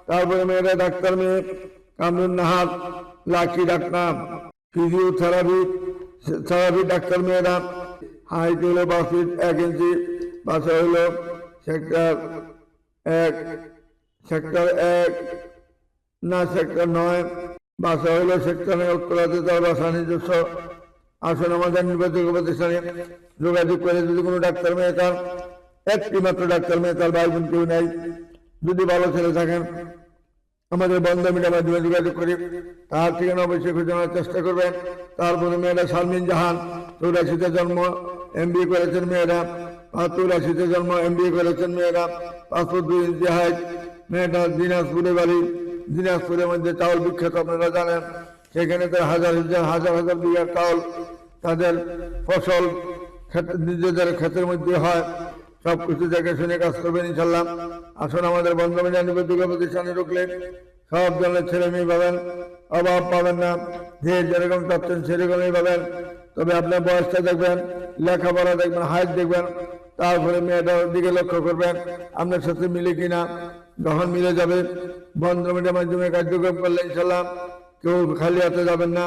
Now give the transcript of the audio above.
তারপরে মেয়েরা ডাক্তার মেয়ে Kamrun Nahar, lucky doctor, physiotherapy doctor মেয়েরা, হাইট হলো 5 ফিট 1 ইঞ্চি, বাসা হলো সেক্টর 1, সেক্টর 9, বাসা হলো সেক্টর 9 উত্তরাতে, তার বাসা নিজস্ব। আসুন আমাদের নির্বাচিত প্রতিষ্ঠানে যোগাযোগ করে, যদি কোনো ডাক্তার মেয়ে তার, একটি মাত্র ডাক্তার মেয়ে তার ভাই বোন কেউ নেই, যদি ভালো ছেলে থাকেন আমাদের বন্ধ মিডিয়ার মাধ্যমে যোগাযোগ করি, তার ঠিকানা অবশ্যই খুঁজে নেওয়ার চেষ্টা করবেন। তারপরে মেয়েরা শারমিন জাহান, 84-তে জন্ম, MBA করেছেন মেয়েরা, 84-তে জন্ম, MBA করেছেন মেয়েরা, 5 ফুট 2 ইঞ্চি হাইট। মেয়েটা দিনাজপুরে বাড়ি, দিনাজপুরের মধ্যে চাউল বিখ্যাত আপনারা জানেন, সেখানে তার হাজার হাজার বিঘা চাউল তাদের ফসল নিজেদের ক্ষেতের মধ্যে হয়। সব কিছু দেখে শুনে কাজ করবেন ইনশাল্লাহ। আসুন আমাদের বন্ধ মিডিয়া নিবেদিত প্রতিষ্ঠানে ঢুকলে সব ধরনের ছেলে মেয়ে পাবেন, অভাব পাবেন না, যে যেরকম চাচ্ছেন সেরকমই পাবেন। তবে আপনার বয়সটা দেখবেন, লেখাপড়া দেখবেন, হাইট দেখবেন, তারপরে মেয়েটার দিকে লক্ষ্য করবেন আপনার সাথে মিলে কিনা। যখন মিলে যাবে বন্ধ মিডিয়ার মাধ্যমে কার্যক্রম করলে ইনশাল্লাহ কেউ খালি হাতে যাবেন না।